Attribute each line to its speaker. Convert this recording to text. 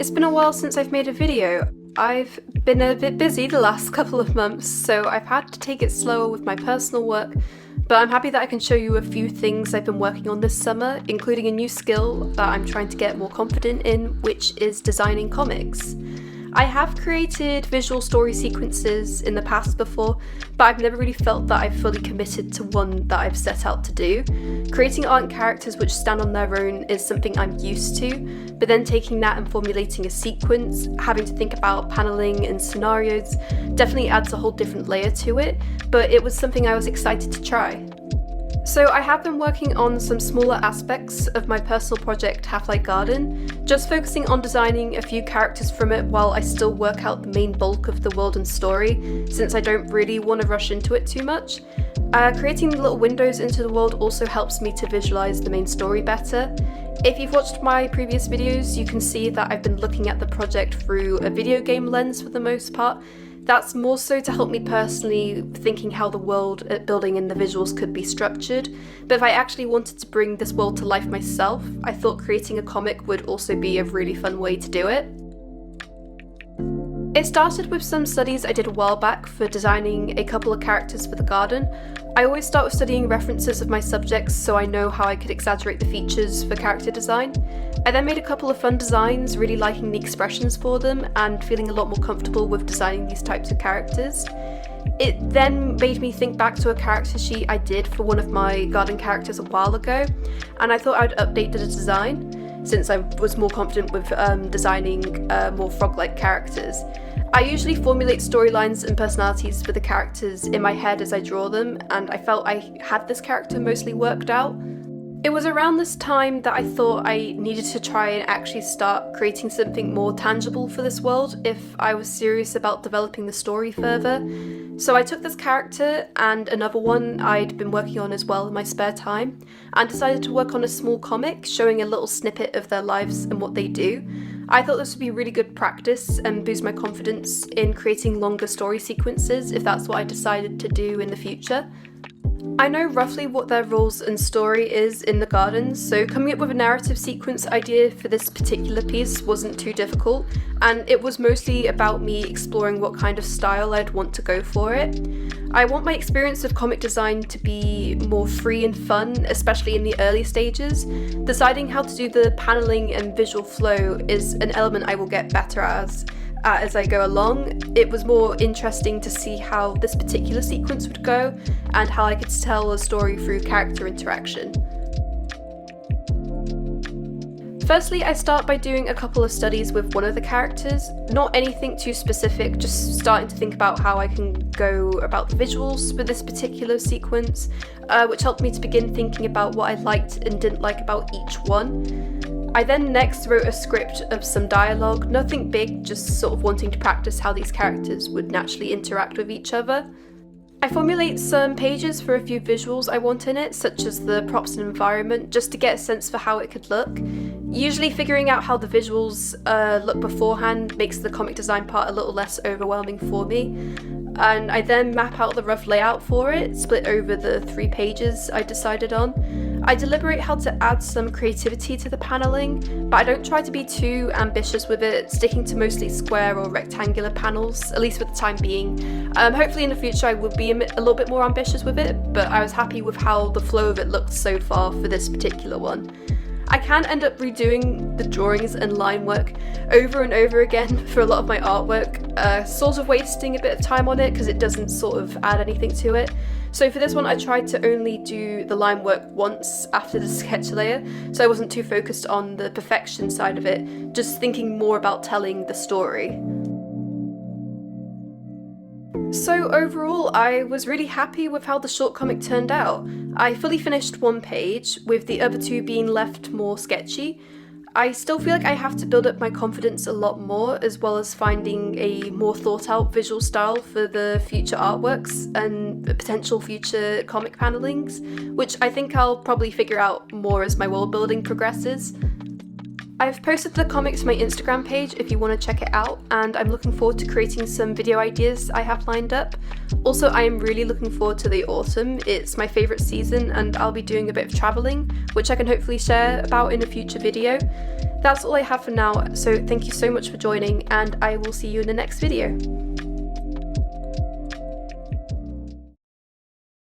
Speaker 1: It's been a while since I've made a video. I've been a bit busy the last couple of months, so I've had to take it slower with my personal work, but I'm happy that I can show you a few things I've been working on this summer, including a new skill that I'm trying to get more confident in, which is designing comics. I have created visual story sequences in the past before, but I've never really felt that I've fully committed to one that I've set out to do. Creating art and characters which stand on their own is something I'm used to, but then taking that and formulating a sequence, having to think about paneling and scenarios, definitely adds a whole different layer to it, but it was something I was excited to try. So I have been working on some smaller aspects of my personal project Half-Light Garden, just focusing on designing a few characters from it while I still work out the main bulk of the world and story, since I don't really want to rush into it too much. Creating the little windows into the world also helps me to visualize the main story better. If you've watched my previous videos, you can see that I've been looking at the project through a video game lens for the most part. That's more so to help me personally thinking how the world building and the visuals could be structured, but if I actually wanted to bring this world to life myself, I thought creating a comic would also be a really fun way to do it. It started with some studies I did a while back for designing a couple of characters for the garden. I always start with studying references of my subjects so I know how I could exaggerate the features for character design. I then made a couple of fun designs, really liking the expressions for them and feeling a lot more comfortable with designing these types of characters. It then made me think back to a character sheet I did for one of my garden characters a while ago, and I thought I'd update the design since I was more confident with designing more frog-like characters. I usually formulate storylines and personalities for the characters in my head as I draw them, and I felt I had this character mostly worked out. It was around this time that I thought I needed to try and actually start creating something more tangible for this world if I was serious about developing the story further. So I took this character and another one I'd been working on as well in my spare time and decided to work on a small comic showing a little snippet of their lives and what they do. I thought this would be really good practice and boost my confidence in creating longer story sequences if that's what I decided to do in the future. I know roughly what their roles and story is in the garden, so coming up with a narrative sequence idea for this particular piece wasn't too difficult, and it was mostly about me exploring what kind of style I'd want to go for it. I want my experience of comic design to be more free and fun, especially in the early stages. Deciding how to do the paneling and visual flow is an element I will get better at as I go along. It was more interesting to see how this particular sequence would go and how I could tell a story through character interaction. Firstly, I start by doing a couple of studies with one of the characters, not anything too specific, just starting to think about how I can go about the visuals for this particular sequence, which helped me to begin thinking about what I liked and didn't like about each one. I then next wrote a script of some dialogue, nothing big, just sort of wanting to practice how these characters would naturally interact with each other. I formulate some pages for a few visuals I want in it, such as the props and environment, just to get a sense for how it could look. Usually figuring out how the visuals look beforehand makes the comic design part a little less overwhelming for me. And I then map out the rough layout for it, split over the 3 pages I decided on. I deliberate how to add some creativity to the paneling, but I don't try to be too ambitious with it, sticking to mostly square or rectangular panels, at least for the time being. Hopefully in the future I will be a little bit more ambitious with it, but I was happy with how the flow of it looked so far for this particular one. I can end up redoing the drawings and line work over and over again for a lot of my artwork, sort of wasting a bit of time on it because it doesn't sort of add anything to it. So for this one I tried to only do the line work once after the sketch layer, so I wasn't too focused on the perfection side of it, just thinking more about telling the story. So overall, I was really happy with how the short comic turned out. I fully finished 1 page, with the other 2 being left more sketchy. I still feel like I have to build up my confidence a lot more, as well as finding a more thought out visual style for the future artworks and potential future comic panelings, which I think I'll probably figure out more as my world building progresses. I've posted the comic to my Instagram page if you want to check it out, and I'm looking forward to creating some video ideas I have lined up. Also, I am really looking forward to the autumn. It's my favourite season and I'll be doing a bit of travelling, which I can hopefully share about in a future video. That's all I have for now, so thank you so much for joining, and I will see you in the next video.